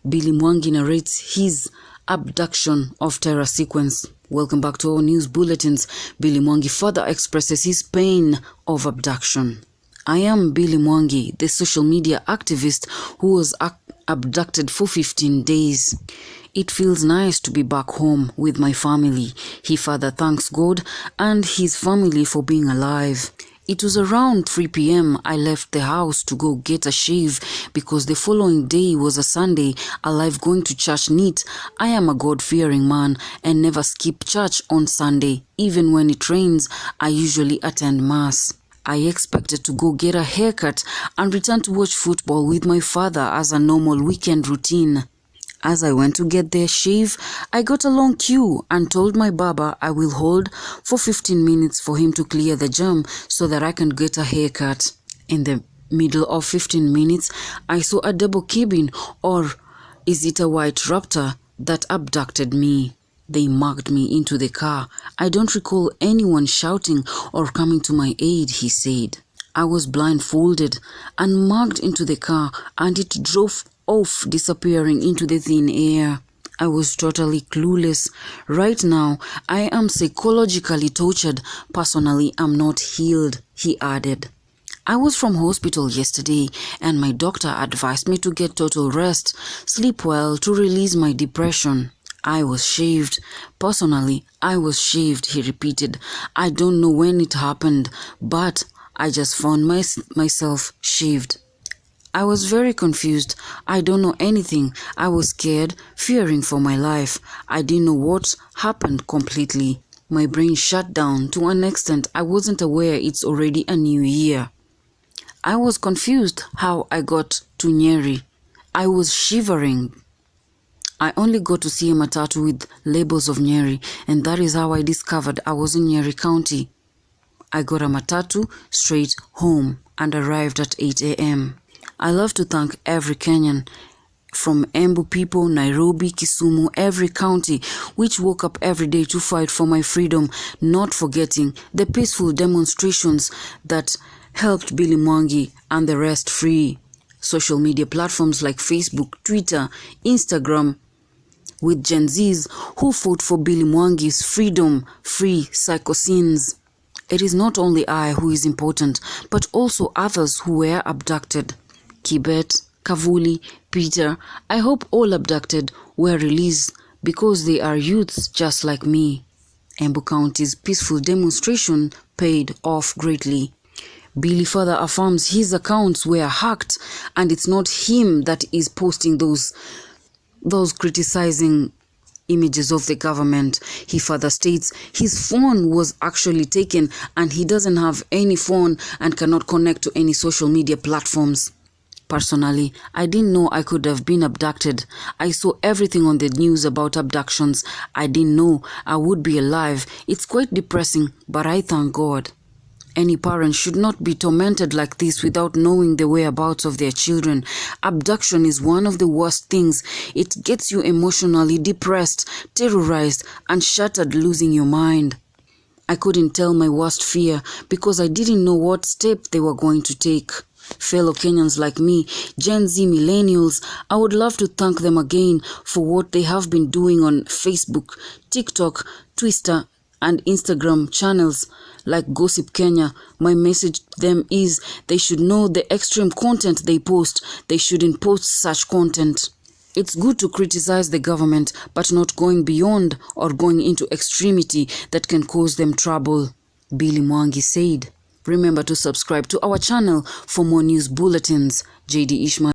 Billy Mwangi narrates his abduction of terror sequence. Welcome back to our news bulletins. Billy Mwangi further expresses his pain of abduction. I am Billy Mwangi, the social media activist who was abducted for 15 days. It feels nice to be back home with my family. He further thanks God and his family for being alive. It was around 3 p.m. I left the house to go get a shave because the following day was a Sunday, alive going to church neat. I am a God-fearing man and never skip church on Sunday. Even when it rains, I usually attend mass. I expected to go get a haircut and return to watch football with my father as a normal weekend routine. As I went to get their shave, I got a long queue and told my barber I will hold for 15 minutes for him to clear the jam so that I can get a haircut. In the middle of 15 minutes, I saw a double cabin, or is it a white raptor, that abducted me. They mugged me into the car. I don't recall anyone shouting or coming to my aid, he said. I was blindfolded and mugged into the car, and it drove off, disappearing into the thin air. I was totally clueless. Right now, I am psychologically tortured. Personally, I'm not healed, he added. I was from hospital yesterday and my doctor advised me to get total rest, sleep well to release my depression. I was shaved. Personally, I was shaved, he repeated. I don't know when it happened, but I just found myself shaved. I was very confused. I don't know anything. I was scared, fearing for my life. I didn't know what happened completely. My brain shut down to an extent I wasn't aware it's already a new year. I was confused how I got to Nyeri. I was shivering. I only got to see a matatu with labels of Nyeri, and that is how I discovered I was in Nyeri County. I got a matatu straight home and arrived at 8 a.m. I love to thank every Kenyan, from Embu people, Nairobi, Kisumu, every county, which woke up every day to fight for my freedom, not forgetting the peaceful demonstrations that helped Billy Mwangi and the rest free. Social media platforms like Facebook, Twitter, Instagram, with Gen Zs who fought for Billy Mwangi's freedom, free psychoscenes. It is not only I who is important, but also others who were abducted. Kibet, Kavuli, Peter, I hope all abducted were released because they are youths just like me. Embu County's peaceful demonstration paid off greatly. Billy further affirms his accounts were hacked and it's not him that is posting those criticizing images of the government. He further states his phone was actually taken and he doesn't have any phone and cannot connect to any social media platforms. Personally, I didn't know I could have been abducted. I saw everything on the news about abductions. I didn't know I would be alive. It's quite depressing, but I thank God. Any parent should not be tormented like this without knowing the whereabouts of their children. Abduction is one of the worst things. It gets you emotionally depressed, terrorized, and shattered, losing your mind. I couldn't tell my worst fear because I didn't know what step they were going to take. Fellow Kenyans like me, Gen Z millennials, I would love to thank them again for what they have been doing on Facebook, TikTok, Twitter, and Instagram channels like Gossip Kenya. My message to them is they should know the extreme content they post. They shouldn't post such content. It's good to criticize the government, but not going beyond or going into extremity that can cause them trouble, Billy Mwangi said. Remember to subscribe to our channel for more news bulletins. JD Ishmael.